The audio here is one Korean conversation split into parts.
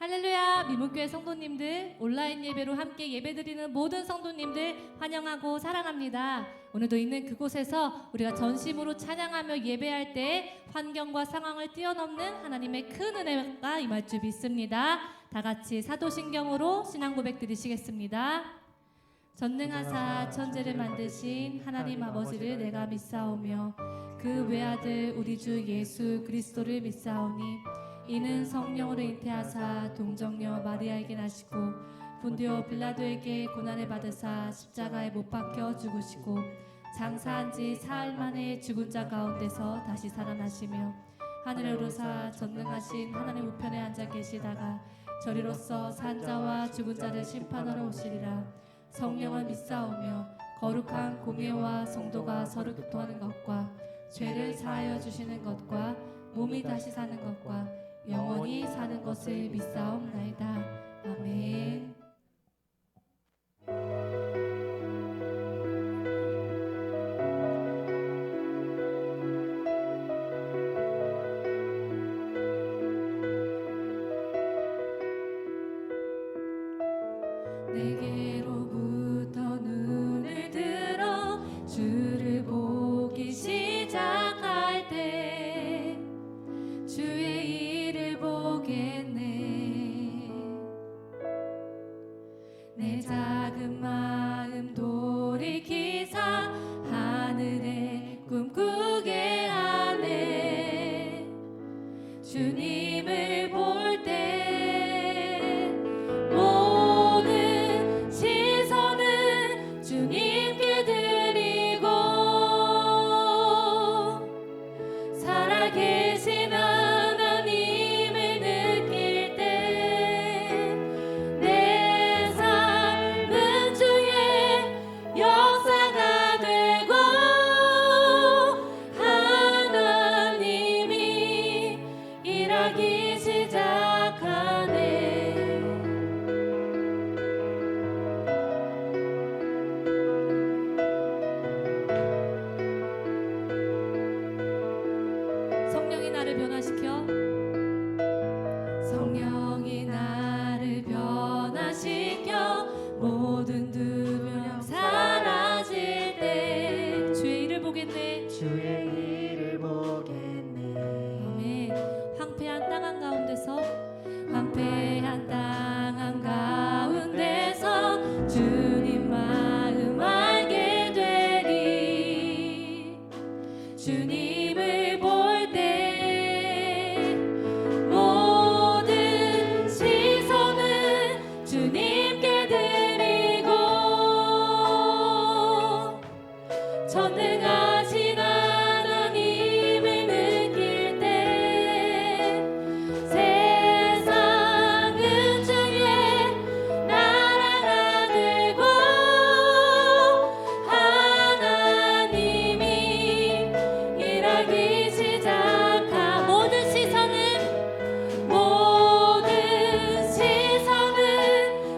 할렐루야. 미문교회 성도님들, 온라인 예배로 함께 예배드리는 모든 성도님들 환영하고 사랑합니다. 오늘도 있는 그곳에서 우리가 전심으로 찬양하며 예배할 때 환경과 상황을 뛰어넘는 하나님의 큰 은혜가 임할 줄 믿습니다. 다 같이 사도신경으로 신앙 고백 드리시겠습니다. 전능하사 천지를 만드신 하나님 아버지를 내가 믿사오며 그 외아들 우리 주 예수 그리스도를 믿사오니 이는 성령으로 잉태하사 동정녀 마리아에게 나시고 본디오 빌라도에게 고난을 받으사 십자가에 못 박혀 죽으시고 장사한 지 사흘 만에 죽은 자 가운데서 다시 살아나시며 하늘에 오르사 전능하신 하나님 우편에 앉아 계시다가 저리로서 산 자와 죽은 자를 심판하러 오시리라. 성령을 믿사오며 거룩한 공예와 성도가 서로 교통하는 것과 죄를 사하여 주시는 것과 몸이 다시 사는 것과 영원히 사는 것을 믿사옵나이다. 아멘. 내게로부터 눈을 들어 주를 보기 시작할 때 주의 일을 보겠네. 내 작은 마음 돌이키사 하늘에 꿈꾸게 하네. 주님을 볼 때 모든 시선은 주님께 드리고 살아계신 하나님을 느낄 때 내 삶은 주의 역사가 되고 하나님이 일하기 시작하네. 성령이 나를 변화시켜 성령이 나를 변화시켜 모든 두려움 사라질 때 주의 일을 보겠네. 주의 일을 보겠네. 아멘. 황폐한 땅 한가운데서 황폐한 땅 한가운데서 주님 마음 알게 되리. 주님을 볼 때 모든 시선은 주님께 드리고 전능하신 하나님을 느낄 때 세상은 주의 나라가 되고 하나님이 일하기 시작한 모든 시선은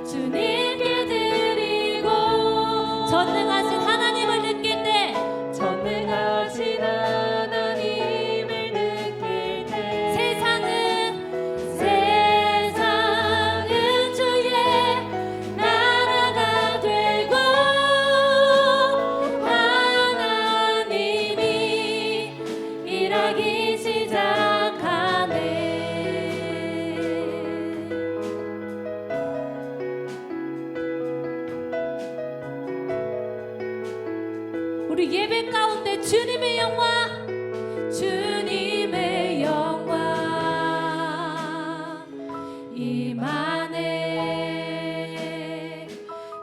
주님께 드리고 전능하신 하나님을 느낄 때 전능하신 하나님을 느낄 때 세상은 주의 나라가 되고 하나님이 일하기 시작하네. 우리 예배 가운데 주님의 영광, 주님의 영광 임하네.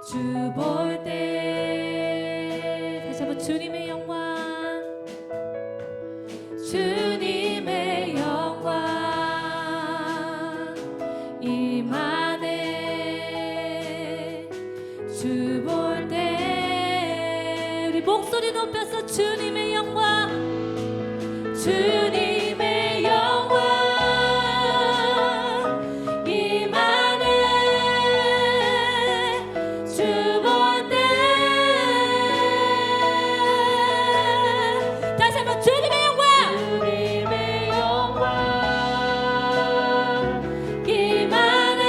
주 볼 때 다시 한번 주님의 영광, 주님의 영광 임하네. 주 볼 때 우리 목소리 높여서 주님의 영광, 주님의 영광 임하네. 주 볼 때 다시 한번 주님의 영광, 주님의 영광 임하네.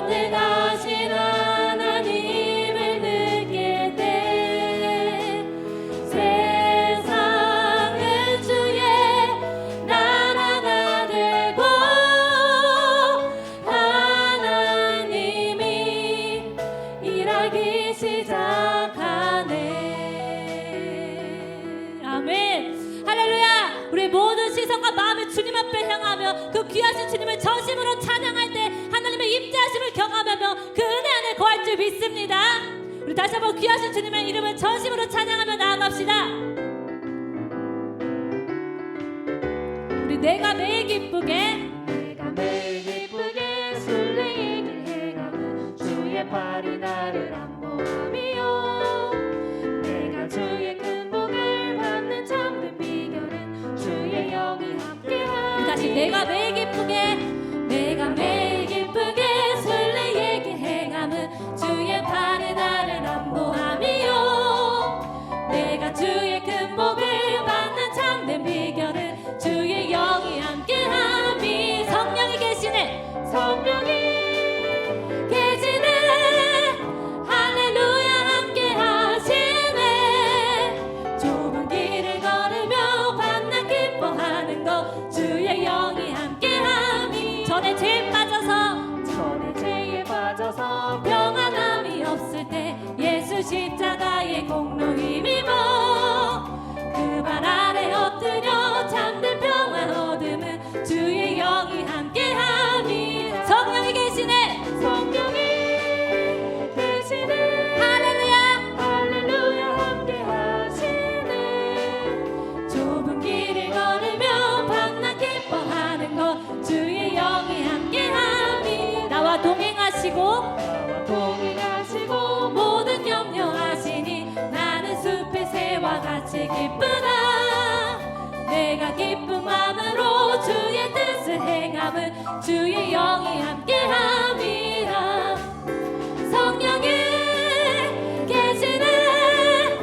전능하신 하나님을 느낄 때 세상은 주의 나라가 되고 하나님이 일하기 시작하네. 아멘. 할렐루야. 우리 모든 시선과 마음을 주님 앞에 향하며 그 귀하신 주님을 전심으로 찬양할 때 하나님의 임재하심을 경험하며 그 은혜 안에 거할 줄 믿습니다. 우리 다시 한번 귀하신 주님의 이름을 전심으로 찬양하며 나아갑시다. 우리 내가 매일 기쁘게 내가 매일 기쁘게 술래에게 행하고 주의 팔이 나를 안보하며 내가 주의 큰 복을 받는 참된 비결은 주의 영이 함께하니 다시 내가 매일 기쁘게 내가 매일 기쁘게 설레게 행함은 주의 팔에 나를 안보하며 내가 주의 큰 복을 받는 참된 비결은 주의 영이 함께함이 성령이 계시네 성령이 계시네 할렐루야 함께 하시네 좁은 길을 걸으며 밤낮 기뻐하는 것 주의 영이 함께함이 전에 죄에 빠져서 평안함이 없을 때 예수 십자가의 공로 힘입어 그 발 아래 엎드려 참된 평안 얻음은 주의 영이 함께함이 성령이 계시네 성령이 계시네 할렐루야 할렐루야 함께 하시네 좁은 길을 걸으며 밤낮 기뻐하는 것 주의 영이 함께함이 나와 동행하시고 모든 염려하시니 나는 숲의 새와 같이 기쁘다 내가 기쁜 마음으로 주의 뜻을 행함은 주의 영이 함께함이라 성령이 계시네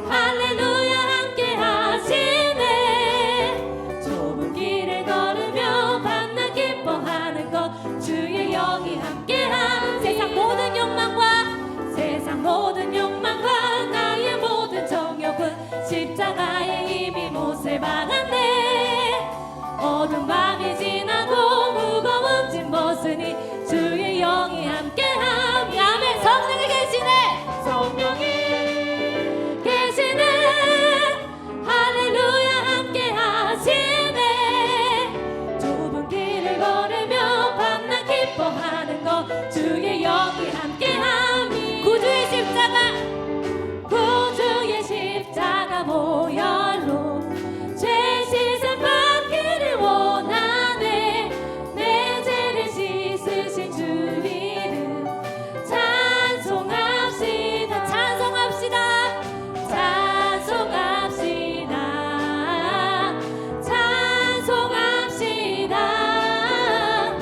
할렐루야 함께 하시네 좁은 길을 걸으며 밤낮 기뻐하는 것 주의 영이 함께함 세상 모든 욕망과 나의 모든 정욕은 십자가에 이미 못을 박았네 어두운 밤이 지나고 무거운 짐 벗으니 주의 영이 함께함 아멘 성령이 계시네 성령이 계시네 할렐루야 함께 하시네 좁은 길을 걸으며 밤낮 기뻐하는 것 주의 영이 함께함이 구주의 십자가 보혈로 죄 씻음 받기를 원하네 내 죄를 씻으신 주 이름 찬송합시다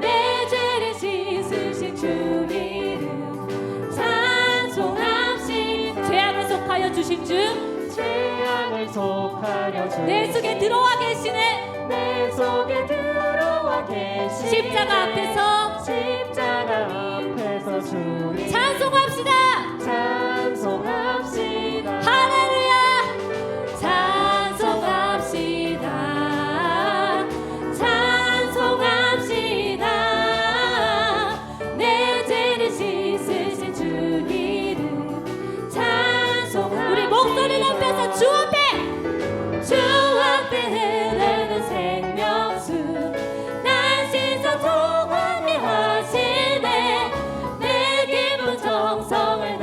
내 죄를 씻으신 주 이름 찬송합시다 죄악을 속하여 주신 주 죄악을 속하려 내 속에 들어와 계시네 내 속에 들어와 계시 십자가 앞에서 주님 찬송합시다 할렐루야 찬송합시다 내 죄를 씻으신 주 이름 찬송합시다 우리 목소리 높여서 주 앞에 흐르는 생명수 날 씻어 통하게 하시네 내 기쁜 정성을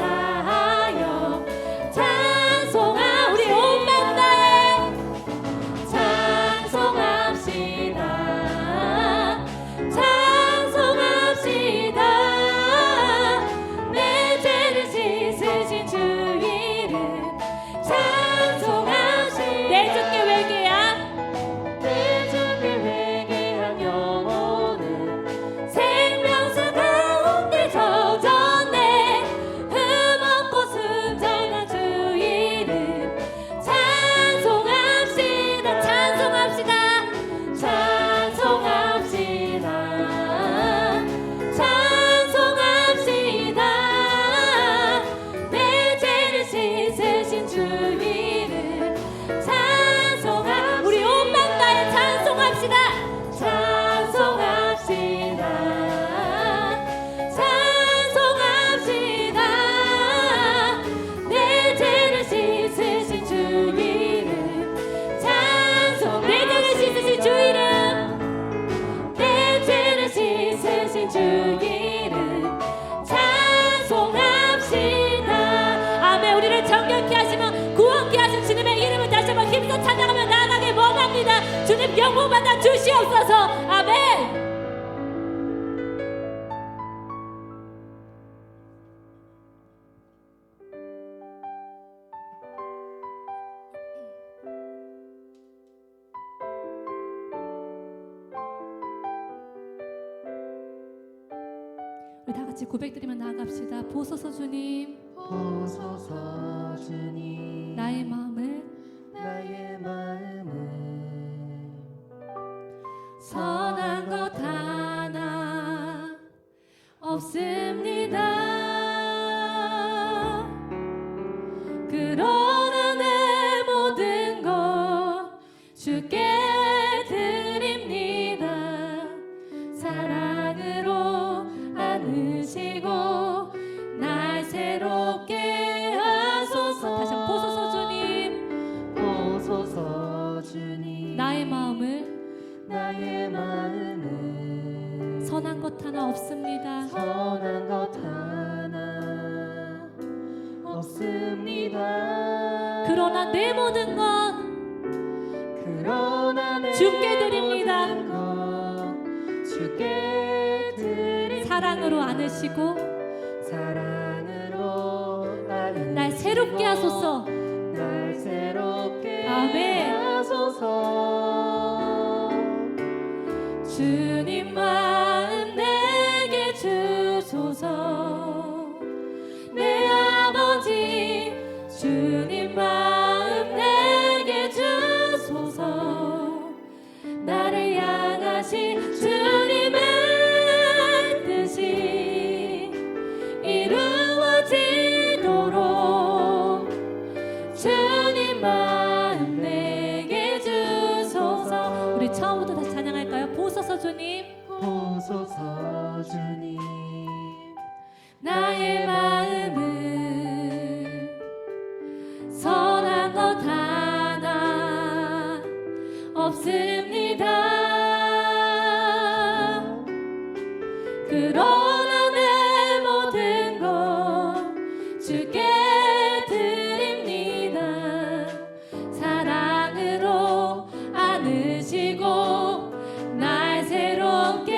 하나 주시옵소서. 아멘. 우리 다 같이 고백드리며 나아갑시다. 보소서 주님, 보소서 주님, 나의 마음을 선한 것 하나 없습니다. 그러나 내 모든 것 주께 드립니다. 사랑으로 안으시고 날 새롭게 하소서. 다시 한번 보소서 주님, 보소서 주님, 나의 마음을 선한 것 하나 없습니다. 선한 것 하나 없습니다. 그러나 내 모든 것 주께 드립니다. 주께 드립니다. 사랑으로 안으시고 날 새롭게 하소서. 날 새롭게 아멘. 하소서. 주님 마음 내게 주소서. 내 아버지 주님 마음 내게 주소서. 나를 향하신 주님의 뜻이 이루어지도록 주님 마음 내게 주소서. 우리 처음부터 다시 찬양할까요? 보소서 주님, 보소서 주님, 나의 마음은 선한 것 하나 없습니다. 그러나 내 모든 것 주께 드립니다. 사랑으로 안으시고 날 새롭게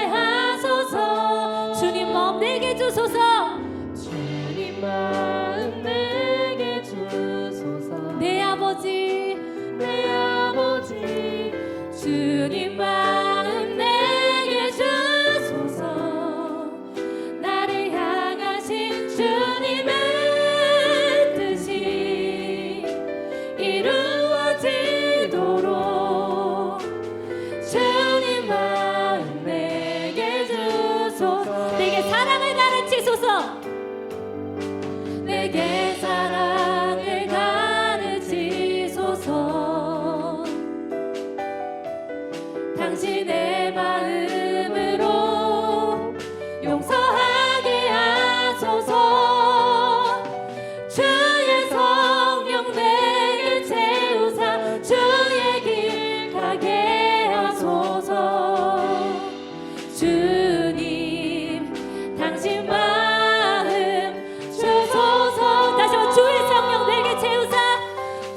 하소서. 주님 마음 내게 주소서. 주님 마음 내게 주소서. 내 아버지 주님 마음 내게 주소서. 나를 향하신 주님의 뜻이 이루어지도록 주님 마음 내게 주소서. 내게 사랑을 가르치소서. 내게 사랑을 가르치소서. 당신의 마음으로 용서하게 하소서. 주의 성령 내게 채우사 주의 길 가게 하소서. 주님 당신 마음 주소서. 다시 한번 주의 성령 내게 채우사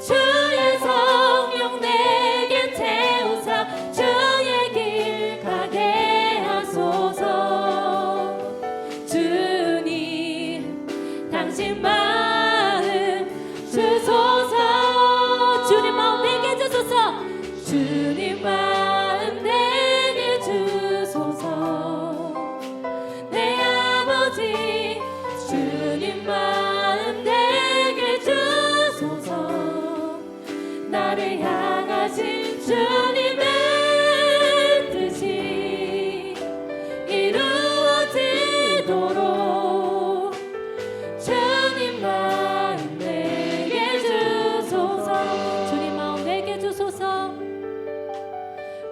주의 성령 내게 채우사 주의 길 가게 하소서. 주님 당신 마음 주소서. 주님 마음 내게 주소서. 주님 마음 내게 주소서. 내 아버지 주님 마음 내게 주소서. 나를 향하신 주님의 뜻이 이루어지도록 주님 마음 내게 주소서. 주님 마음 내게 주소서.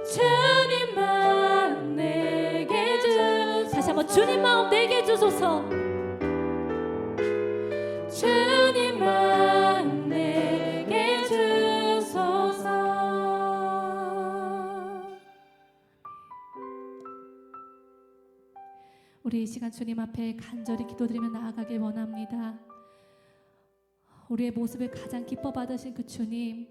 주님 마음 내게 주소서. 다시 한번 주님 마음 내게 주소서. 주님 마음 내게 주소서. 우리 이 시간 주님 앞에 간절히 기도드리며 나아가길 원합니다. 우리의 모습을 가장 기뻐 받으신 그 주님,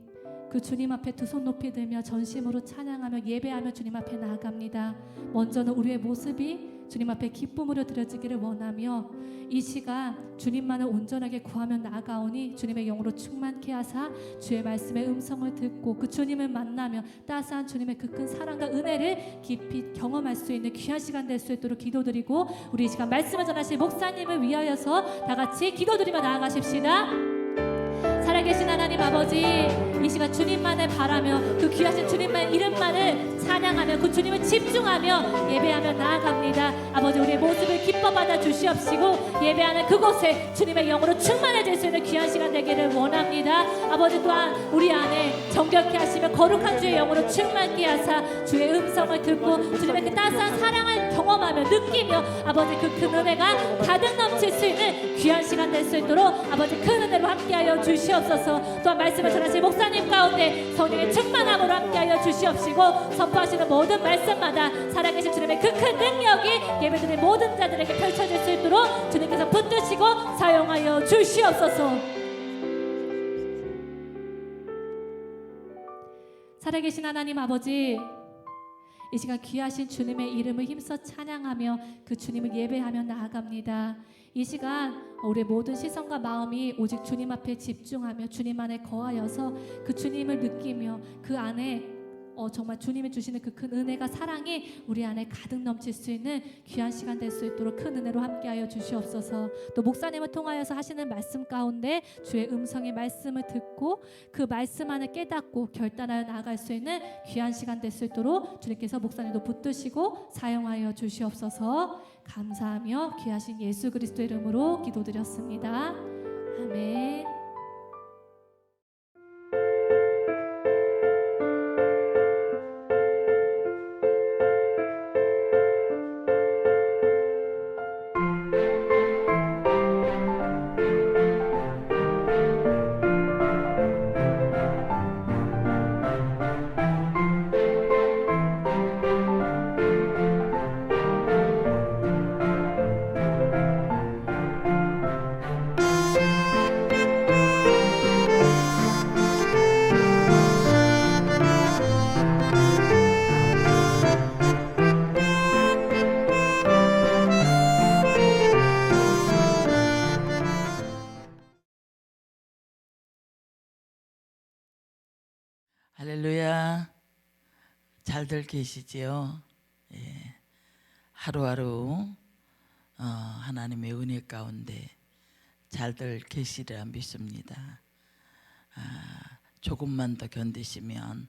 그 주님 앞에 두 손 높이 들며 전심으로 찬양하며 예배하며 주님 앞에 나아갑니다. 먼저는 우리의 모습이 주님 앞에 기쁨으로 드려지기를 원하며 이 시간 주님만을 온전하게 구하며 나아가오니 주님의 영으로 충만케 하사 주의 말씀의 음성을 듣고 그 주님을 만나며 따스한 주님의 그 큰 사랑과 은혜를 깊이 경험할 수 있는 귀한 시간 될 수 있도록 기도드리고, 우리 이 시간 말씀을 전하실 목사님을 위하여서 다 같이 기도드리며 나아가십시다. 살아계신 하나님 아버지, 이 시간 주님만을 바라며 그 귀하신 주님만의 이름만을 찬양하며 그 주님을 집중하며 예배하며 나아갑니다. 아버지, 우리의 모습을 기뻐 받아 주시옵시고 예배하는 그곳에 주님의 영으로 충만해질 수 있는 귀한 시간 되기를 원합니다. 아버지, 또한 우리 안에 정결케 하시며 거룩한 주의 영으로 충만케 하사 주의 음성을 듣고 주님의 그 따스한 사랑을 경험하며 느끼며 아버지 그 큰 은혜가 가득 넘칠 수 있는 귀한 시간 될 수 있도록 아버지 큰 은혜로 함께하여 주시옵소서. 또한 말씀을 전하실 목사님 가운데 성령의 충만함으로 함께하여 주시옵시고 선포하시는 모든 말씀마다 살아계신 주님의 그 큰 능력이 예배드린 모든 자들에게 펼쳐질 수 있도록 주님께서 붙드시고 사용하여 주시옵소서. 살아계신 하나님 아버지, 이 시간 귀하신 주님의 이름을 힘써 찬양하며 그 주님을 예배하며 나아갑니다. 이 시간 우리의 모든 시선과 마음이 오직 주님 앞에 집중하며 주님 안에 거하여서 그 주님을 느끼며 그 안에 정말 주님이 주시는 그 큰 은혜가 사랑이 우리 안에 가득 넘칠 수 있는 귀한 시간 될 수 있도록 큰 은혜로 함께하여 주시옵소서. 또 목사님을 통하여서 하시는 말씀 가운데 주의 음성의 말씀을 듣고 그 말씀 안을 깨닫고 결단하여 나아갈 수 있는 귀한 시간 될 수 있도록 주님께서 목사님도 붙드시고 사용하여 주시옵소서. 감사하며 귀하신 예수 그리스도 이름으로 기도드렸습니다. 아멘. 할렐루야. 잘들 계시지요? 예. 하루하루 하나님의 은혜 가운데 잘들 계시리라 믿습니다. 조금만 더 견디시면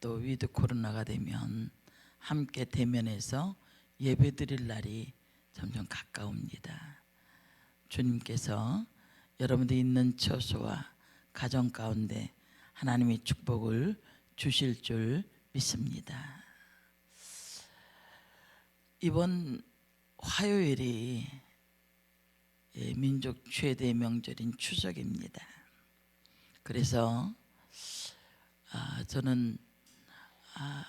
또 위드 코로나가 되면 함께 대면해서 예배드릴 날이 점점 가까웁니다. 주님께서 여러분들 있는 처소와 가정 가운데 하나님의 축복을 주실 줄 믿습니다. 이번 화요일이 민족 최대 명절인 추석입니다. 그래서 저는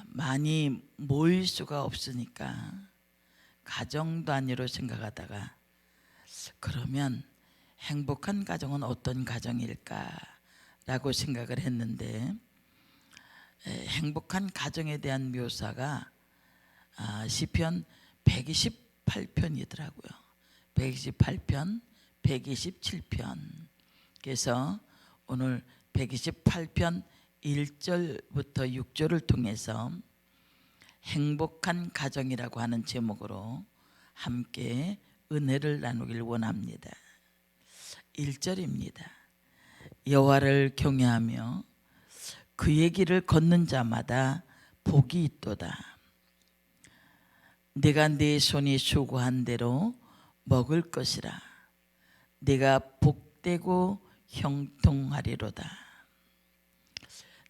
많이 모일 수가 없으니까 가정 단위로 생각하다가 그러면 행복한 가정은 어떤 가정일까 라고 생각을 했는데, 행복한 가정에 대한 묘사가 시편 128편이더라고요. 128편, 127편. 그래서 오늘 128편 1절부터 6절을 통해서 행복한 가정이라고 하는 제목으로 함께 은혜를 나누길 원합니다. 1절입니다. 여호와를 경외하며 그의 길을 걷는 자마다 복이 있도다. 내가 내 손이 수고한 대로 먹을 것이라. 내가 복되고 형통하리로다.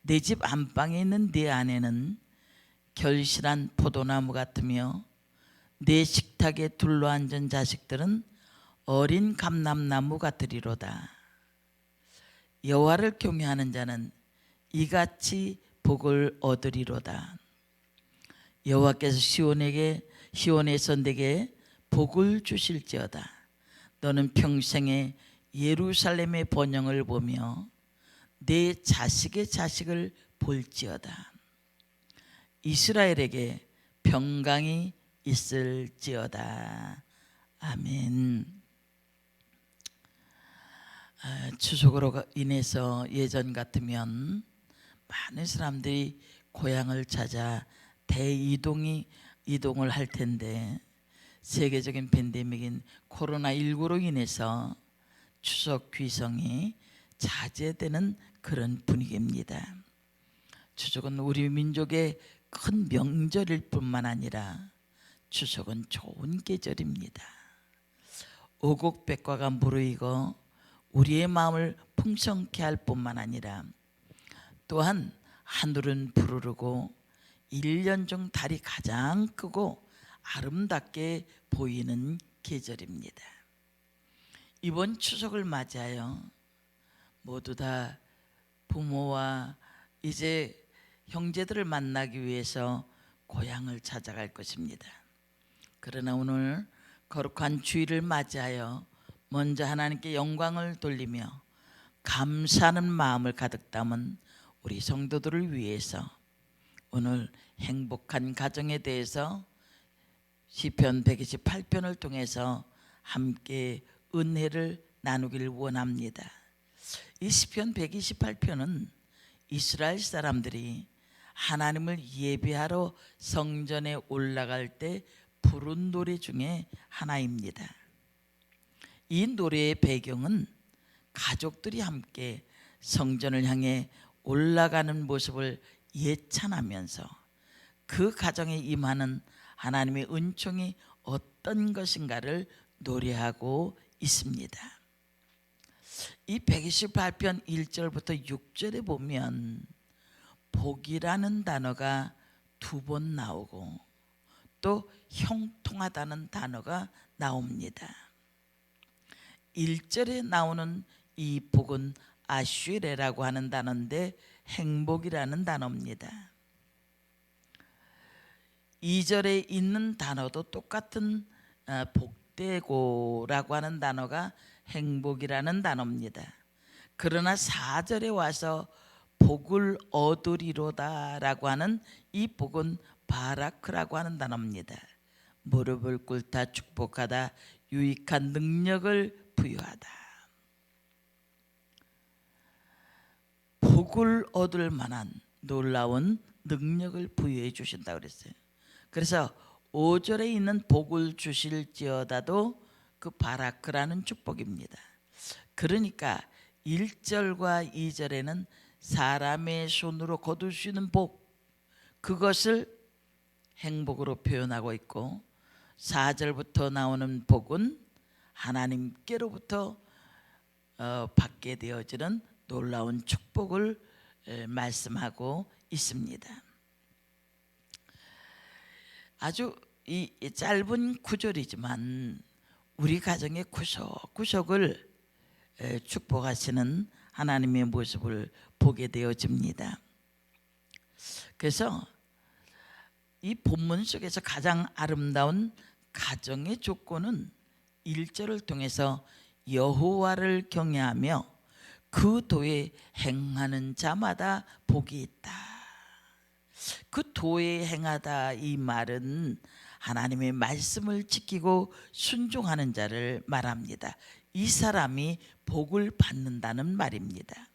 내 집 안방에 있는 내 아내는 결실한 포도나무 같으며 내 식탁에 둘러앉은 자식들은 어린 감람나무 같으리로다. 여호와를 경외하는 자는 이같이 복을 얻으리로다. 여호와께서 시온에서 내게 복을 주실지어다. 너는 평생에 예루살렘의 번영을 보며 내 자식의 자식을 볼지어다. 이스라엘에게 평강이 있을지어다. 아멘. 추석으로 인해서 예전 같으면 많은 사람들이 고향을 찾아 이동을 할 텐데 세계적인 팬데믹인 코로나19로 인해서 추석 귀성이 자제되는 그런 분위기입니다. 추석은 우리 민족의 큰 명절일 뿐만 아니라 추석은 좋은 계절입니다. 오곡백과가 무르익어 우리의 마음을 풍성케 할 뿐만 아니라 또한 하늘은 푸르르고 1년 중 달이 가장 크고 아름답게 보이는 계절입니다. 이번 추석을 맞이하여 모두 다 부모와 이제 형제들을 만나기 위해서 고향을 찾아갈 것입니다. 그러나 오늘 거룩한 주일을 맞이하여 먼저 하나님께 영광을 돌리며 감사하는 마음을 가득 담은 우리 성도들을 위해서 오늘 행복한 가정에 대해서 시편 128편을 통해서 함께 은혜를 나누길 원합니다. 이 시편 128편은 이스라엘 사람들이 하나님을 예배하러 성전에 올라갈 때 부른 노래 중에 하나입니다. 이 노래의 배경은 가족들이 함께 성전을 향해 올라가는 모습을 예찬하면서 그 가정에 임하는 하나님의 은총이 어떤 것인가를 노래하고 있습니다. 이 128편 1절부터 6절에 보면 복이라는 단어가 2번 나오고 또 형통하다는 단어가 나옵니다. 1절에 나오는 이 복은 아슈레라고 하는 단어인데 행복이라는 단어입니다. 2절에 있는 단어도 똑같은 복되고라고 하는 단어가 행복이라는 단어입니다. 그러나 4절에 와서 복을 얻으리로다라고 하는 이 복은 바라크라고 하는 단어입니다. 무릎을 꿇다 축복하다 유익한 능력을 부여하다. 복을 얻을 만한 놀라운 능력을 부여해 주신다고 그랬어요. 그래서 5절에 있는 복을 주실지어다도 그 바라크라는 축복입니다. 그러니까 1절과 2절에는 사람의 손으로 거둘 수 있는 복, 그것을 행복으로 표현하고 있고 4절부터 나오는 복은 하나님께로부터 받게 되어지는 놀라운 축복을 말씀하고 있습니다. 아주 이 짧은 구절이지만 우리 가정의 구석구석을 축복하시는 하나님의 모습을 보게 되어집니다. 그래서 이 본문 속에서 가장 아름다운 가정의 조건은 1절을 통해서 여호와를 경외하며 그 도에 행하는 자마다 복이 있다. 그 도에 행하다 이 말은 하나님의 말씀을 지키고 순종하는 자를 말합니다. 이 사람이 복을 받는다는 말입니다.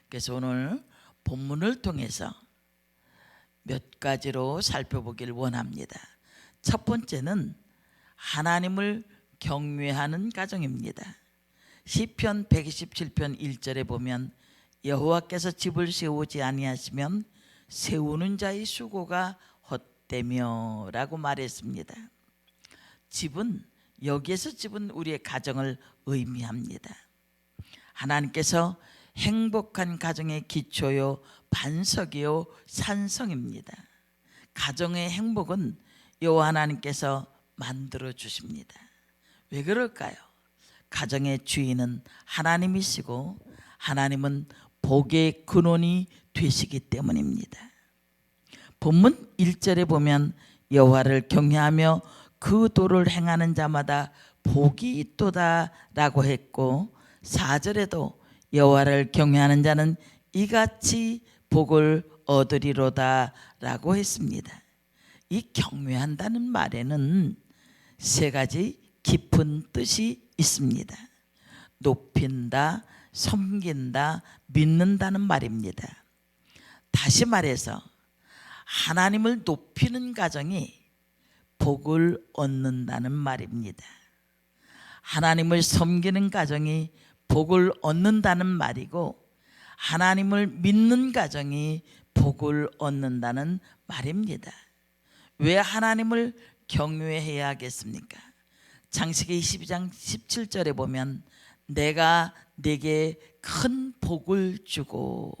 그래서 오늘 본문을 통해서 몇 가지로 살펴보길 원합니다. 첫 번째는 하나님을 경외하는 가정입니다. 시편 127편 1절에 보면 여호와께서 집을 세우지 아니하시면 세우는 자의 수고가 헛되며 라고 말했습니다. 집은 여기에서 집은 우리의 가정을 의미합니다. 하나님께서 행복한 가정의 기초요 반석이요 산성입니다. 가정의 행복은 여호와 하나님께서 만들어 주십니다. 왜 그럴까요? 가정의 주인은 하나님이시고 하나님은 복의 근원이 되시기 때문입니다. 본문 1절에 보면 여호와를 경외하며 그 도를 행하는 자마다 복이 있도다 라고 했고 4절에도 여호와를 경외하는 자는 이같이 복을 얻으리로다라고 했습니다. 이 경외한다는 말에는 세 가지 깊은 뜻이 있습니다. 높인다, 섬긴다, 믿는다는 말입니다. 다시 말해서 하나님을 높이는 가정이 복을 얻는다는 말입니다. 하나님을 섬기는 가정이 복을 얻는다는 말이고, 하나님을 믿는 가정이 복을 얻는다는 말입니다. 왜 하나님을 경외해야 하겠습니까? 창세기 22장 17절에 보면 내가 네게 큰 복을 주고,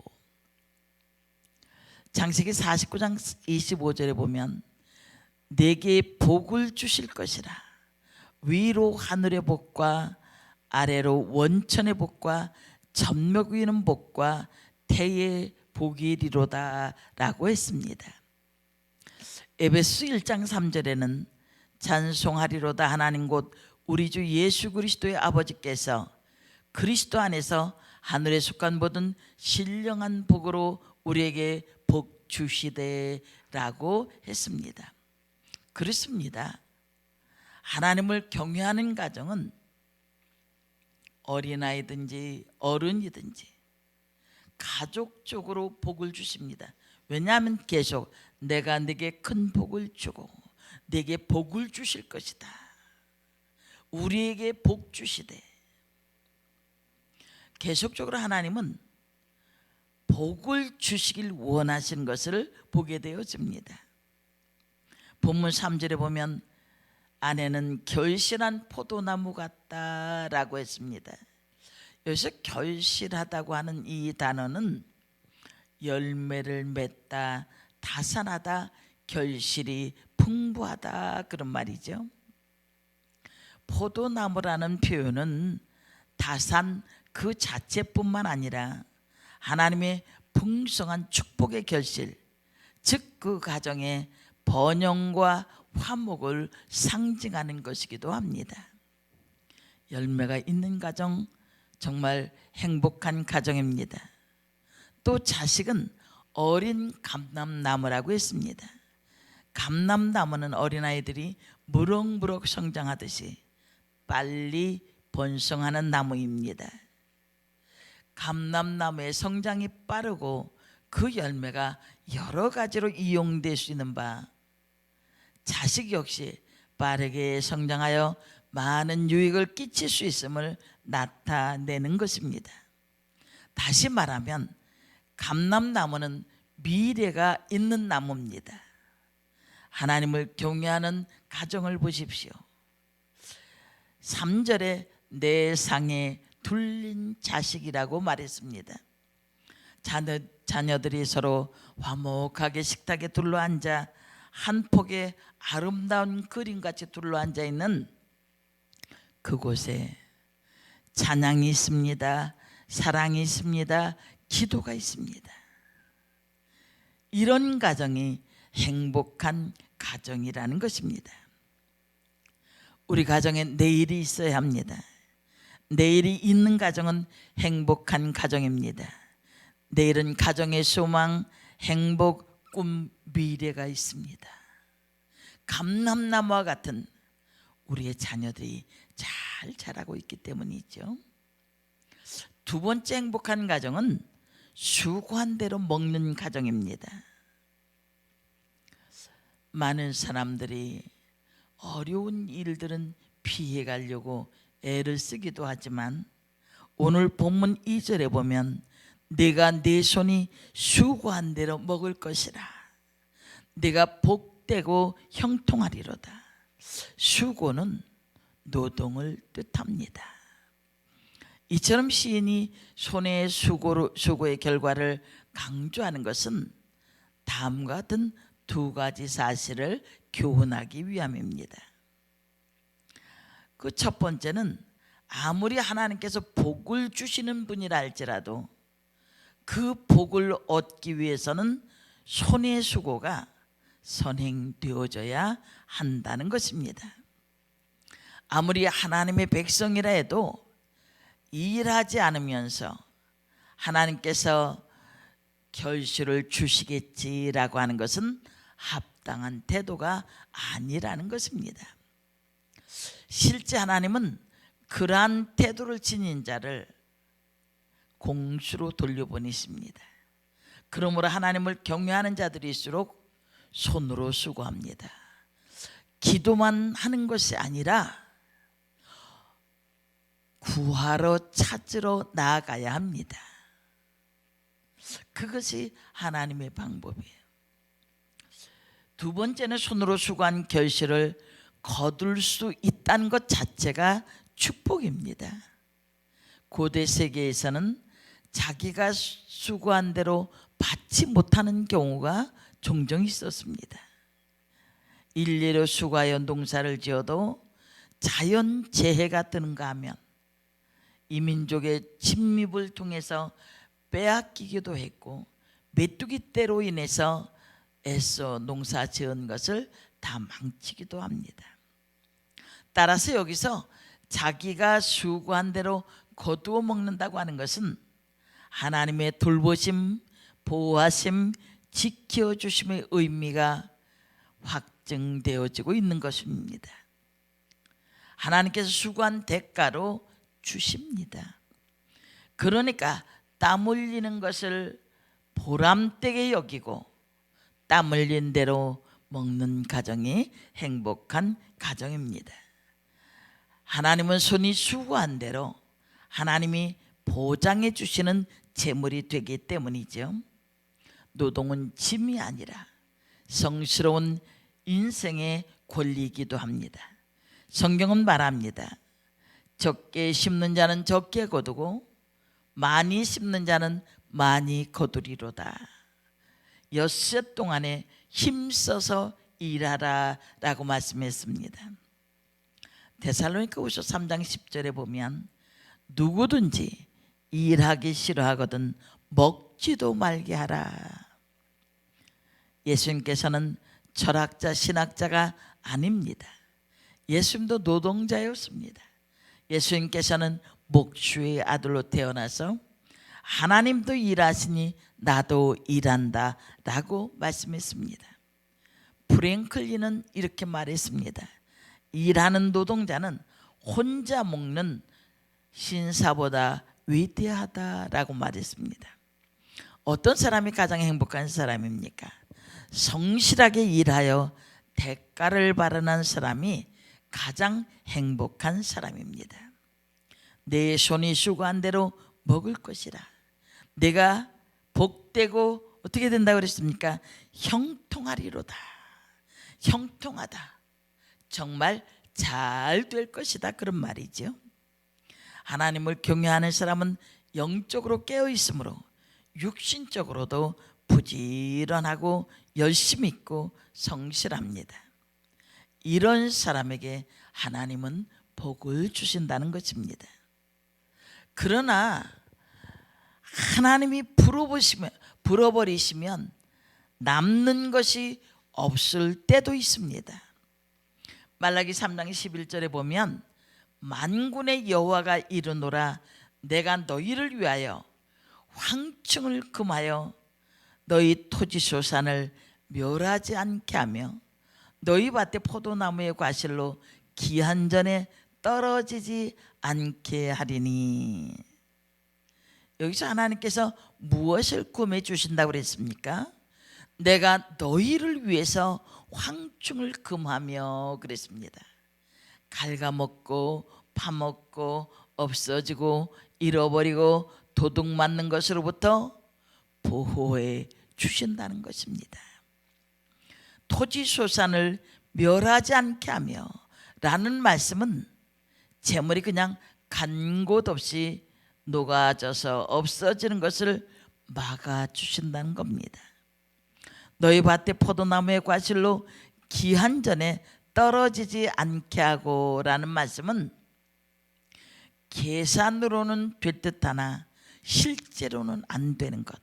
창세기 49장 25절에 보면 네게 복을 주실 것이라. 위로 하늘의 복과 아래로 원천의 복과 젖먹 위는 복과 태의 복이리로다 라고 했습니다. 에베소 1장 3절에는 찬송하리로다 하나님 곧 우리 주 예수 그리스도의 아버지께서 그리스도 안에서 하늘에 속한 모든 신령한 복으로 우리에게 복 주시되라고 했습니다. 그렇습니다. 하나님을 경외하는 가정은 어린아이든지 어른이든지 가족적으로 복을 주십니다. 왜냐하면 계속 내가 네게 큰 복을 주고 네게 복을 주실 것이다. 우리에게 복 주시되, 계속적으로 하나님은 복을 주시길 원하시는 것을 보게 되어집니다. 본문 3절에 보면 아내는 결실한 포도나무 같다라고 했습니다. 여기서 결실하다고 하는 이 단어는 열매를 맺다, 다산하다, 결실이 풍부하다 그런 말이죠. 포도나무라는 표현은 다산 그 자체뿐만 아니라 하나님의 풍성한 축복의 결실, 즉 그 가정의 번영과 화목을 상징하는 것이기도 합니다. 열매가 있는 가정, 정말 행복한 가정입니다. 또 자식은 어린 감람나무라고 했습니다. 감람나무는 어린아이들이 무럭무럭 성장하듯이 빨리 번성하는 나무입니다. 감람나무의 성장이 빠르고 그 열매가 여러 가지로 이용될 수 있는 바, 자식 역시 빠르게 성장하여 많은 유익을 끼칠 수 있음을 나타내는 것입니다. 다시 말하면 감람나무는 미래가 있는 나무입니다. 하나님을 경외하는 가정을 보십시오. 3절에 내 상에 둘린 자식이라고 말했습니다. 자녀들이 서로 화목하게 식탁에 둘러앉아 한 폭의 아름다운 그림같이 둘러앉아 있는 그곳에 찬양이 있습니다. 사랑이 있습니다. 기도가 있습니다. 이런 가정이 행복한 가정이라는 것입니다. 우리 가정에 내일이 있어야 합니다. 내일이 있는 가정은 행복한 가정입니다. 내일은 가정의 소망, 행복, 꿈, 미래가 있습니다. 감람나무와 같은 우리의 자녀들이 잘 자라고 있기 때문이죠. 두 번째 행복한 가정은 수고한 대로 먹는 가정입니다. 많은 사람들이 어려운 일들은 피해 가려고 애를 쓰기도 하지만 오늘 본문 2절에 보면 네가 네 손이 수고한 대로 먹을 것이라. 네가 복되고 형통하리로다. 수고는 노동을 뜻합니다. 이처럼 시인이 손의 수고의 결과를 강조하는 것은 다음과 같은 두 가지 사실을 교훈하기 위함입니다. 그 첫 번째는 아무리 하나님께서 복을 주시는 분이라 할지라도 그 복을 얻기 위해서는 손의 수고가 선행되어져야 한다는 것입니다. 아무리 하나님의 백성이라 해도 일하지 않으면서 하나님께서 결실을 주시겠지라고 하는 것은 합당한 태도가 아니라는 것입니다. 실제 하나님은 그러한 태도를 지닌 자를 공수로 돌려보내십니다. 그러므로 하나님을 경외하는 자들일수록 손으로 수고합니다. 기도만 하는 것이 아니라 구하러 찾으러 나아가야 합니다. 그것이 하나님의 방법이에요. 두 번째는 손으로 수고한 결실을 거둘 수 있다는 것 자체가 축복입니다. 고대 세계에서는 자기가 수고한 대로 받지 못하는 경우가 종종 있었습니다. 일일이 수고하여 농사를 지어도 자연재해가 뜨는가 하면 이민족의 침입을 통해서 빼앗기기도 했고 메뚜기 떼로 인해서 애써 농사 지은 것을 다 망치기도 합니다. 따라서 여기서 자기가 수고한 대로 거두어 먹는다고 하는 것은 하나님의 돌보심, 보호하심, 지켜주심의 의미가 확증되어지고 있는 것입니다. 하나님께서 수고한 대가로 주십니다. 그러니까 땀 흘리는 것을 보람되게 여기고 땀 흘린 대로 먹는 가정이 행복한 가정입니다. 하나님은 손이 수고한 대로 하나님이 보장해 주시는 재물이 되기 때문이죠. 노동은 짐이 아니라 성스러운 인생의 권리이기도 합니다. 성경은 말합니다. 적게 심는 자는 적게 거두고 많이 심는 자는 많이 거두리로다. 엿새 동안에 힘써서 일하라 라고 말씀했습니다. 데살로니가후서 3장 10절에 보면 누구든지 일하기 싫어하거든 먹지도 말게 하라. 예수님께서는 철학자, 신학자가 아닙니다. 예수님도 노동자였습니다. 예수님께서는 목수의 아들로 태어나서 하나님도 일하시니 나도 일한다 라고 말씀했습니다. 프랭클린은 이렇게 말했습니다. 일하는 노동자는 혼자 먹는 신사보다 위대하다라고 말했습니다. 어떤 사람이 가장 행복한 사람입니까? 성실하게 일하여 대가를 바라는 사람이 가장 행복한 사람입니다. 내 손이 수고한 대로 먹을 것이라. 내가 복되고 어떻게 된다고 그랬습니까? 형통하리로다. 형통하다. 정말 잘 될 것이다. 그런 말이죠. 하나님을 경외하는 사람은 영적으로 깨어 있으므로 육신적으로도 부지런하고 열심히 있고 성실합니다. 이런 사람에게 하나님은 복을 주신다는 것입니다. 그러나 하나님이 불어버리시면 남는 것이 없을 때도 있습니다. 말라기 3장 11절에 보면 만군의 여호와가 이르노라 내가 너희를 위하여 황충을 금하여 너희 토지소산을 멸하지 않게 하며 너희 밭의 포도나무의 과실로 기한전에 떨어지지 않게 하리니. 여기서 하나님께서 무엇을 금해 주신다고 그랬습니까? 내가 너희를 위해서 황충을 금하며 그랬습니다. 갉아먹고 파먹고 없어지고 잃어버리고 도둑 맞는 것으로부터 보호해 주신다는 것입니다. 토지소산을 멸하지 않게 하며 라는 말씀은 재물이 그냥 간 곳 없이 녹아져서 없어지는 것을 막아주신다는 겁니다. 너희 밭의 포도나무의 과실로 기한전에 떨어지지 않게 하고 라는 말씀은 계산으로는 될 듯하나 실제로는 안 되는 것,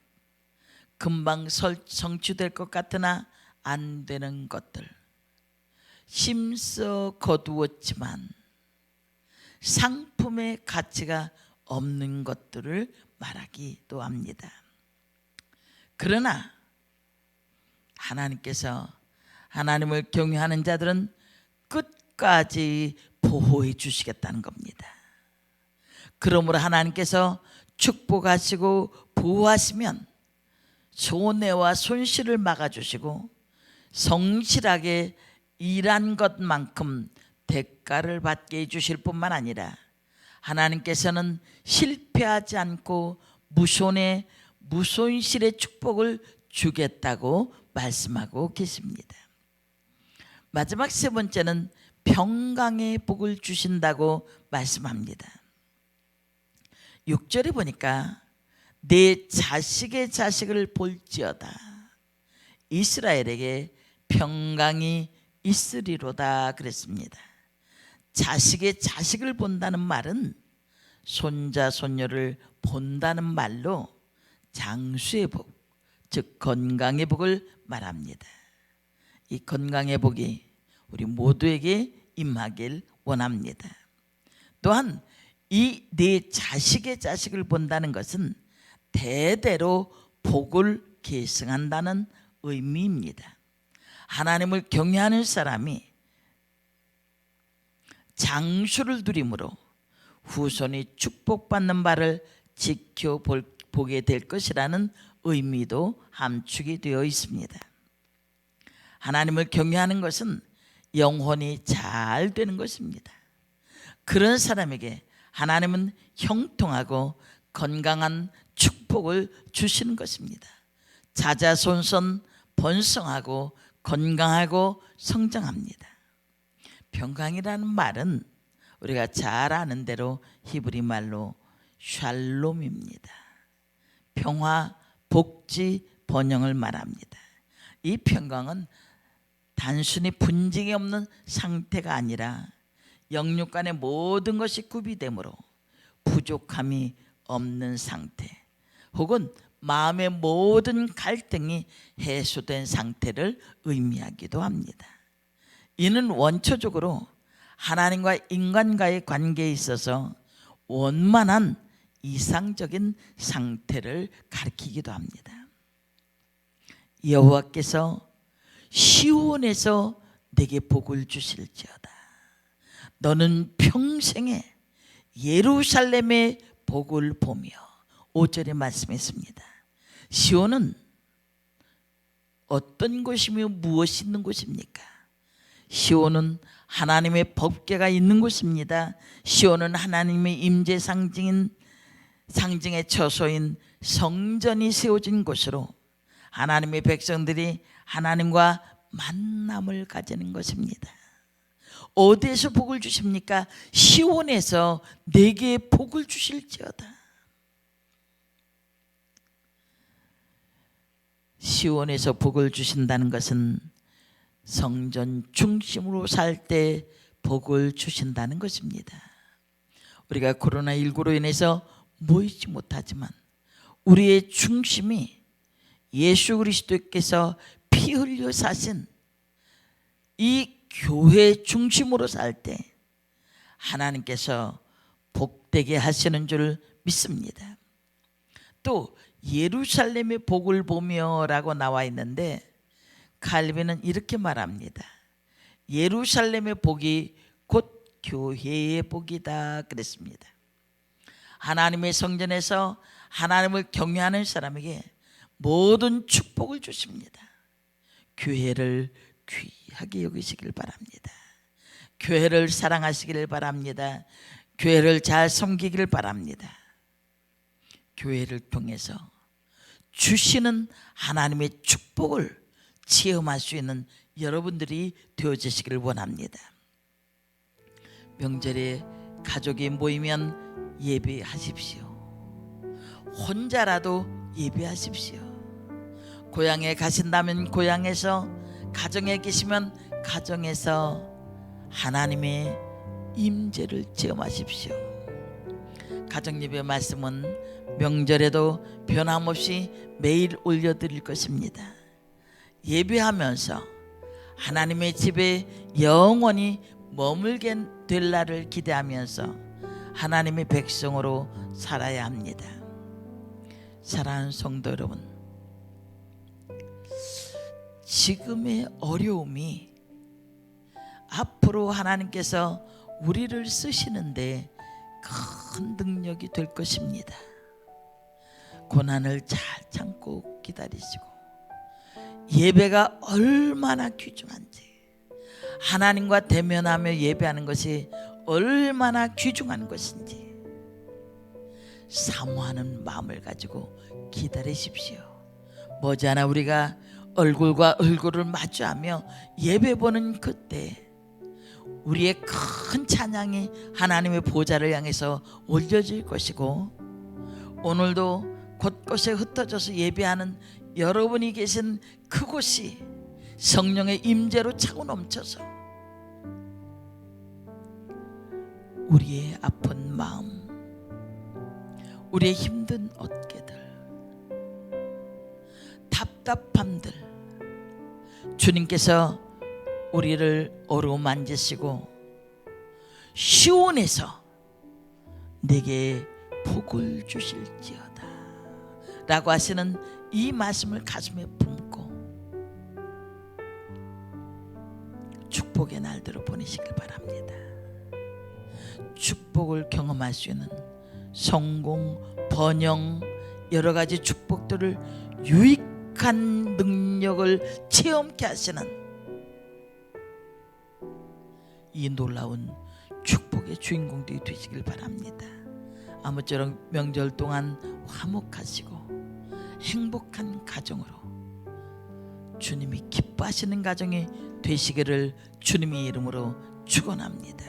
금방 성취될 것 같으나 안 되는 것들, 힘써 거두었지만 상품의 가치가 없는 것들을 말하기도 합니다. 그러나 하나님께서 하나님을 경외하는 자들은 끝까지 보호해 주시겠다는 겁니다. 그러므로 하나님께서 축복하시고 보호하시면 손해와 손실을 막아주시고 성실하게 일한 것만큼 대가를 받게 해주실 뿐만 아니라 하나님께서는 실패하지 않고 무손해 무손실의 축복을 주겠다고 말씀하고 계십니다. 마지막 세 번째는 평강의 복을 주신다고 말씀합니다. 6절에 보니까 내 자식의 자식을 볼지어다 이스라엘에게 평강이 있으리로다 그랬습니다. 자식의 자식을 본다는 말은 손자 손녀를 본다는 말로 장수의 복, 즉 건강의 복을 말합니다. 이 건강의 복이 우리 모두에게 임하길 원합니다. 또한 이 내 자식의 자식을 본다는 것은 대대로 복을 계승한다는 의미입니다. 하나님을 경외하는 사람이 장수를 누림으로 후손이 축복받는 바를 지켜보게 될 것이라는 의미도 함축이 되어 있습니다. 하나님을 경외하는 것은 영혼이 잘 되는 것입니다. 그런 사람에게 하나님은 형통하고 건강한 축복을 주시는 것입니다. 자자손손 번성하고 건강하고 성장합니다. 평강이라는 말은 우리가 잘 아는 대로 히브리 말로 샬롬입니다. 평화, 복지, 번영을 말합니다. 이 평강은 단순히 분쟁이 없는 상태가 아니라 영육 간의 모든 것이 구비되므로 부족함이 없는 상태 혹은 마음의 모든 갈등이 해소된 상태를 의미하기도 합니다. 이는 원초적으로 하나님과 인간과의 관계에 있어서 원만한 이상적인 상태를 가리키기도 합니다. 여호와께서 시온에서 내게 복을 주실지어다. 너는 평생에 예루살렘의 복을 보며 5절에 말씀했습니다. 시온은 어떤 곳이며 무엇이 있는 곳입니까? 시온은 하나님의 법궤가 있는 곳입니다. 시온은 하나님의 임재 상징의 처소인 성전이 세워진 곳으로 하나님의 백성들이 하나님과 만남을 가지는 것입니다. 어디에서 복을 주십니까? 시온에서 내게 복을 주실지어다. 시온에서 복을 주신다는 것은 성전 중심으로 살 때 복을 주신다는 것입니다. 우리가 코로나19로 인해서 모이지 못하지만 우리의 중심이 예수 그리스도께서 피 흘려 사신 이 교회 중심으로 살 때 하나님께서 복되게 하시는 줄 믿습니다. 또 예루살렘의 복을 보며라고 나와 있는데 칼빈은 이렇게 말합니다. 예루살렘의 복이 곧 교회의 복이다 그랬습니다. 하나님의 성전에서 하나님을 경외하는 사람에게 모든 축복을 주십니다. 교회를 귀하게 여기시길 바랍니다. 교회를 사랑하시기를 바랍니다. 교회를 잘 섬기기를 바랍니다. 교회를 통해서 주시는 하나님의 축복을 체험할 수 있는 여러분들이 되어주시기를 원합니다. 명절에 가족이 모이면 예배하십시오. 혼자라도 예배하십시오. 고향에 가신다면 고향에서, 가정에 계시면 가정에서 하나님의 임재를 체험하십시오. 가정예배 말씀은 명절에도 변함없이 매일 올려드릴 것입니다. 예배하면서 하나님의 집에 영원히 머물게 될 날을 기대하면서 하나님의 백성으로 살아야 합니다. 사랑하는 성도 여러분, 지금의 어려움이 앞으로 하나님께서 우리를 쓰시는데 큰 능력이 될 것입니다. 고난을 잘 참고 기다리시고, 예배가 얼마나 귀중한지, 하나님과 대면하며 예배하는 것이 얼마나 귀중한 것인지 사모하는 마음을 가지고 기다리십시오. 머지않아 우리가 얼굴과 얼굴을 마주하며 예배 보는 그때 우리의 큰 찬양이 하나님의 보좌를 향해서 올려질 것이고, 오늘도 곳곳에 흩어져서 예배하는 여러분이 계신 그곳이 성령의 임재로 차고 넘쳐서 우리의 아픈 마음, 우리의 힘든 어깨들, 답답함들, 주님께서 우리를 어루만지시고 시온에서 내게 복을 주실지어다 라고 하시는 이 말씀을 가슴에 품고 축복의 날들을 보내시길 바랍니다. 축복을 경험할 수 있는 성공, 번영, 여러 가지 축복들을 유익한 능력을 체험케 하시는 이 놀라운 축복의 주인공들이 되시길 바랍니다. 아무쪼록 명절 동안 화목하시고 행복한 가정으로 주님이 기뻐하시는 가정이 되시기를 주님의 이름으로 축원합니다.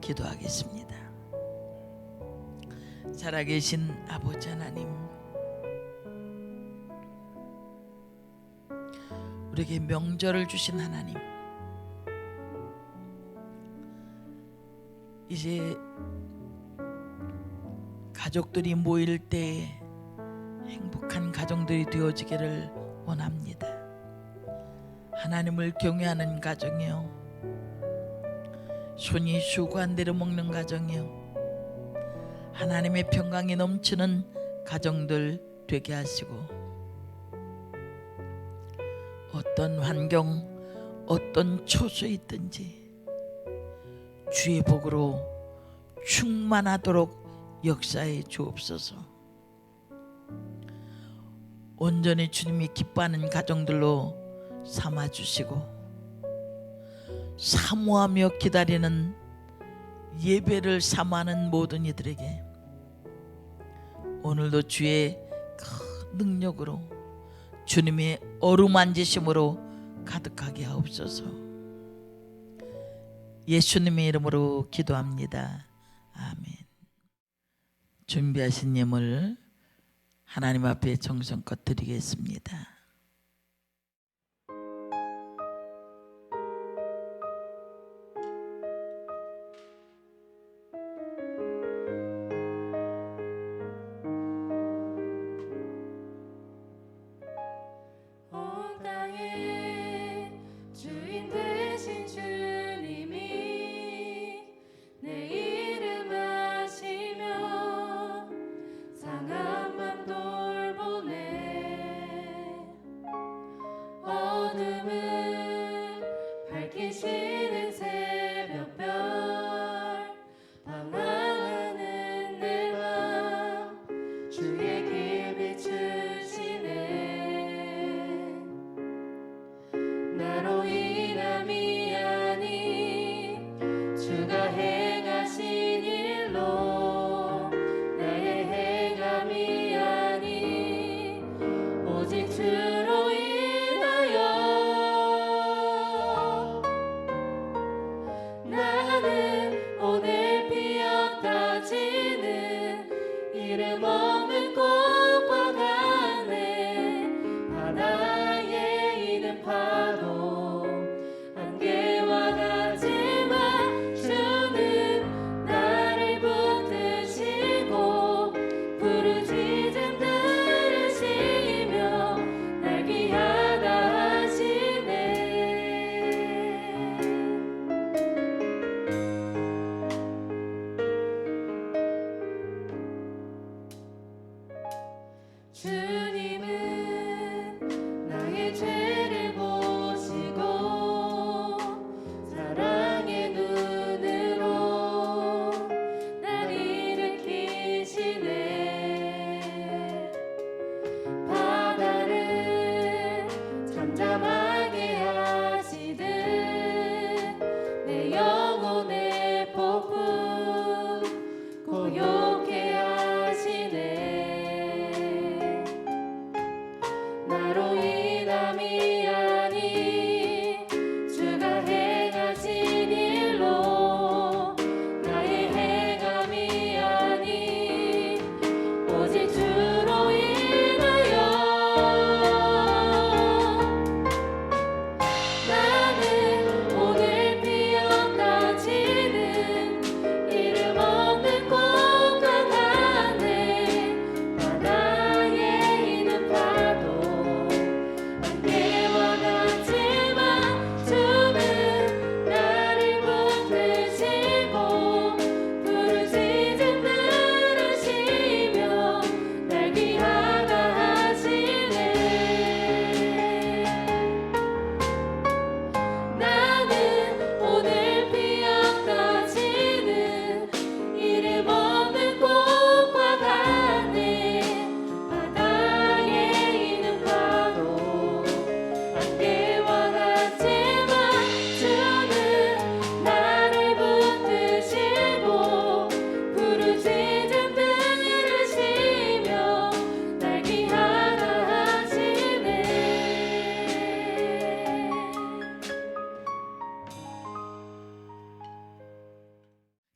기도하겠습니다. 살아계신 아버지 하나님, 우리에게 명절을 주신 하나님, 이제 가족들이 모일 때 행복한 가정들이 되어지기를 원합니다. 하나님을 경외하는 가정이요, 손이 수고한 대로 먹는 가정이요, 하나님의 평강이 넘치는 가정들 되게 하시고, 어떤 환경, 어떤 처소에 있든지 주의 복으로 충만하도록 역사해 주옵소서. 온전히 주님이 기뻐하는 가정들로 삼아주시고, 사모하며 기다리는 예배를 사모하는 모든 이들에게 오늘도 주의 큰 능력으로 주님의 어루만지심으로 가득하게 하옵소서. 예수님의 이름으로 기도합니다. 아멘. 준비하신 예물 하나님 앞에 정성껏 드리겠습니다. 온 땅의 주인 되신 주님이 내 이름 아시며 상한 맘 돌보네.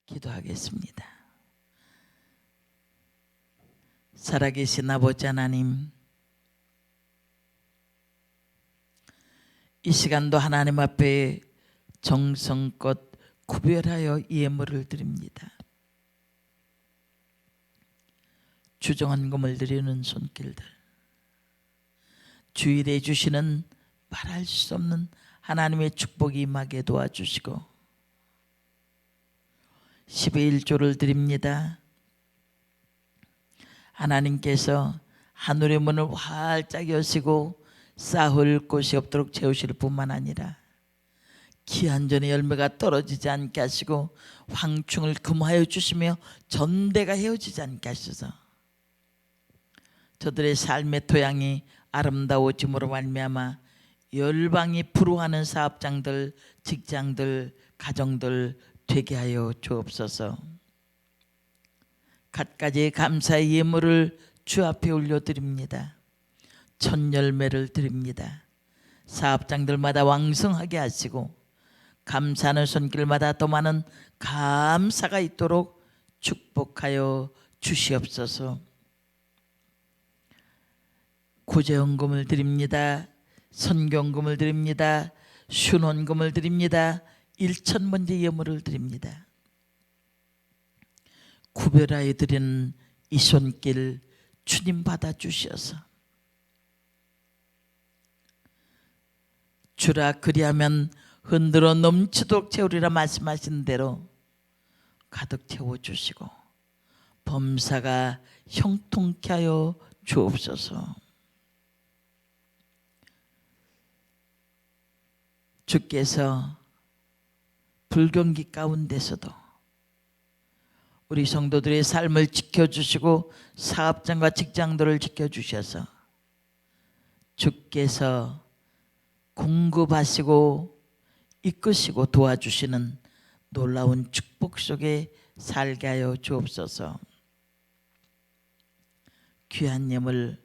기도하겠습니다. 살아계신 아버지 하나님, 이 시간도 하나님 앞에 정성껏 구별하여 예물을 드립니다. 주정헌금을 드리는 손길들, 주일에 주시는 말할 수 없는 하나님의 축복이 임하게 도와주시고 10의 1조를 드립니다. 하나님께서 하늘의 문을 활짝 여시고 쌓을 곳이 없도록 채우실 뿐만 아니라 귀한 전의 열매가 떨어지지 않게 하시고 황충을 금하여 주시며 전대가 헤어지지 않게 하셔서 저들의 삶의 토양이 아름다워짐으로 말미암아 열방이 부러워하는 사업장들, 직장들, 가정들 되게 하여 주옵소서. 갖가지 감사의 예물을 주 앞에 올려드립니다. 첫 열매를 드립니다. 사업장들마다 왕성하게 하시고 감사하는 손길마다 더 많은 감사가 있도록 축복하여 주시옵소서. 구제헌금을 드립니다. 선경금을 드립니다. 순헌금을 드립니다. 1,000번째 예물을 드립니다. 구별하여 드리는 이 손길 주님 받아주셔서 주라 그리하면 흔들어 넘치도록 채우리라 말씀하신 대로 가득 채워주시고 범사가 형통케 하여 주옵소서. 주께서 불경기 가운데서도 우리 성도들의 삶을 지켜주시고 사업장과 직장들을 지켜주셔서 주께서 공급하시고 이끄시고 도와주시는 놀라운 축복 속에 살게 하여 주옵소서. 귀한 예물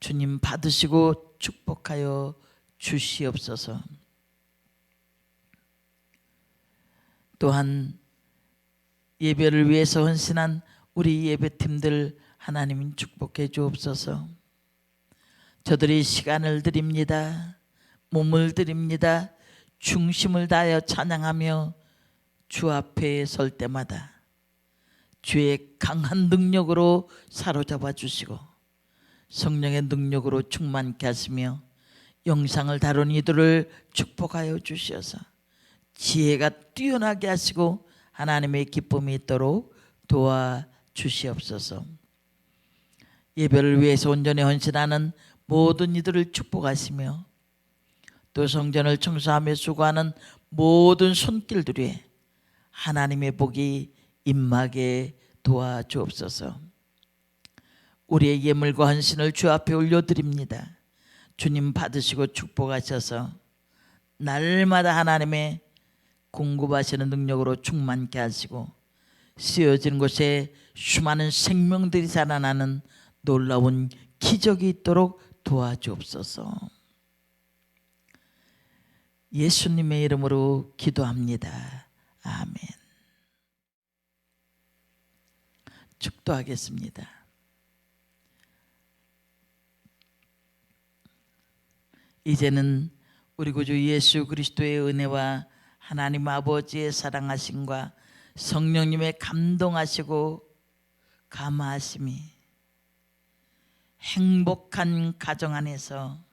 주님 받으시고 축복하여 주시옵소서. 또한 예배를 위해서 헌신한 우리 예배팀들 하나님 축복해 주옵소서. 저들이 시간을 드립니다. 몸을 드립니다. 중심을 다하여 찬양하며 주 앞에 설 때마다 주의 강한 능력으로 사로잡아 주시고 성령의 능력으로 충만케 하시며 영상을 다룬 이들을 축복하여 주셔서 지혜가 뛰어나게 하시고 하나님의 기쁨이 있도록 도와주시옵소서. 예배를 위해서 온전히 헌신하는 모든 이들을 축복하시며 또 성전을 청소하며 수고하는 모든 손길들이 하나님의 복이 임하게 도와주옵소서. 우리의 예물과 헌신을 주 앞에 올려드립니다. 주님 받으시고 축복하셔서 날마다 하나님의 공급하시는 능력으로 충만케 하시고 쓰여진 곳에 수많은 생명들이 살아나는 놀라운 기적이 있도록 도와주옵소서. 예수님의 이름으로 기도합니다. 아멘. 축도하겠습니다. 이제는 우리 구주 예수 그리스도의 은혜와 하나님 아버지의 사랑하심과 성령님의 감동하시고 감화하심이 행복한 가정 안에서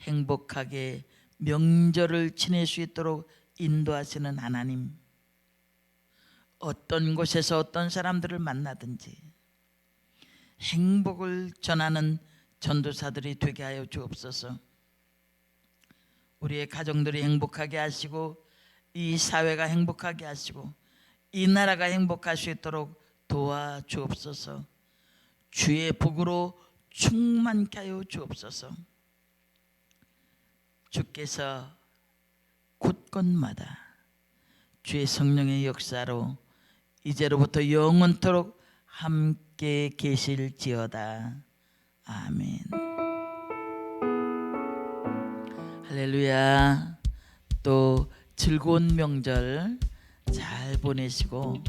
행복하게 명절을 지낼 수 있도록 인도하시는 하나님, 어떤 곳에서 어떤 사람들을 만나든지 행복을 전하는 전도사들이 되게 하여 주옵소서. 우리의 가정들이 행복하게 하시고 이 사회가 행복하게 하시고 이 나라가 행복할 수 있도록 도와주옵소서. 주의 복으로 충만케 하여 주옵소서. 주께서 곳곳마다 주의 성령의 역사로 이제로부터 영원토록 함께 계실지어다. 아멘. 할렐루야. 또 즐거운 명절 잘 보내시고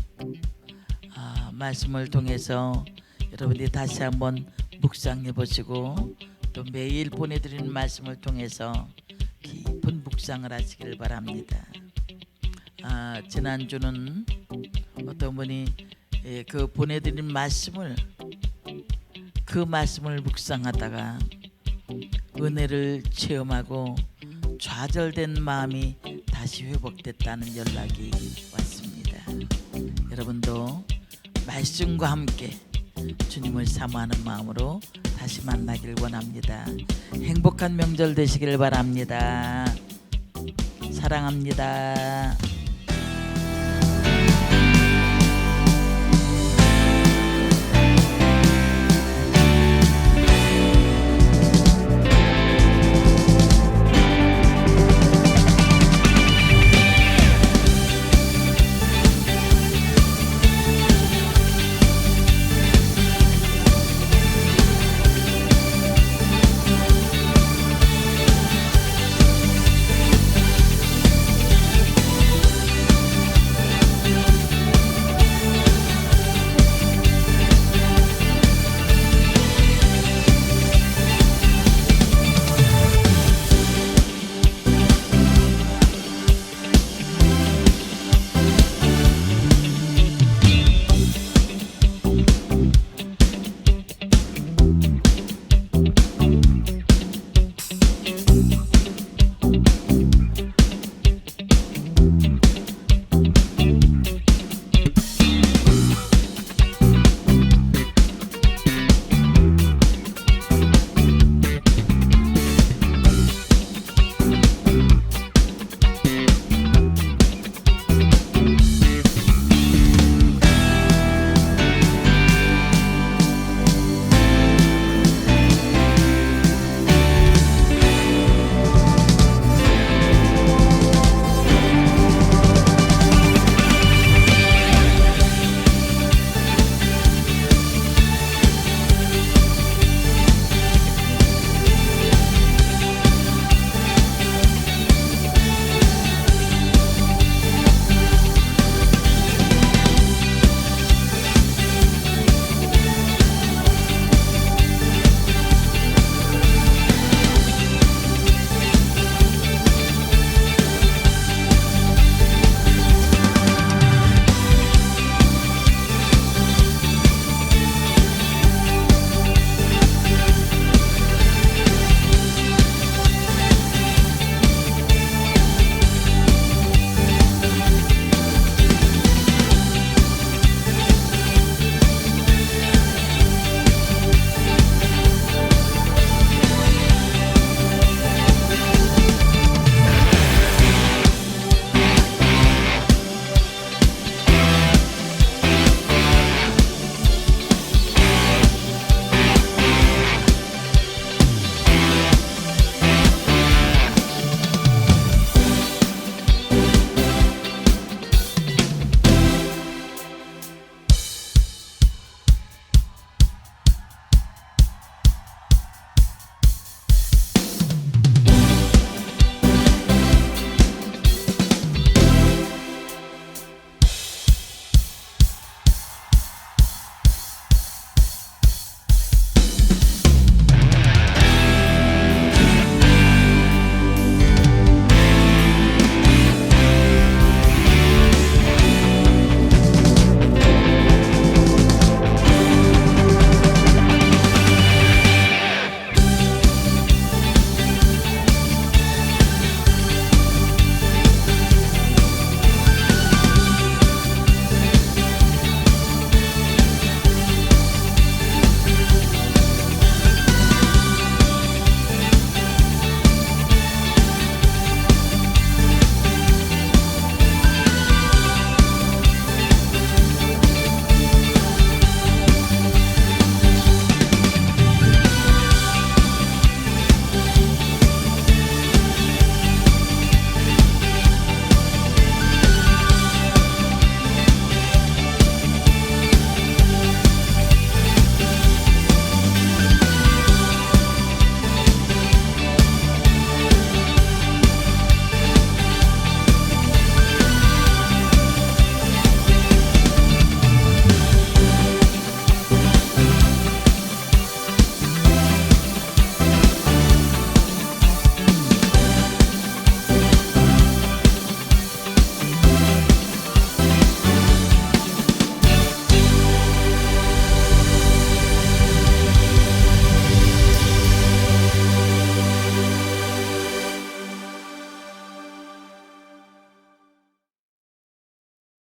말씀을 통해서 여러분들이 다시 한번 묵상해 보시고 또 매일 보내드리는 말씀을 통해서 깊은 묵상을 하시길 바랍니다. 지난주는 어떤 분이 그 보내드린 말씀을 묵상하다가 은혜를 체험하고 좌절된 마음이 다시 회복됐다는 연락이 왔습니다. 여러분도 말씀과 함께 주님을 사모하는 마음으로 다시 만나길 원합니다. 행복한 명절 되시길 바랍니다. 사랑합니다.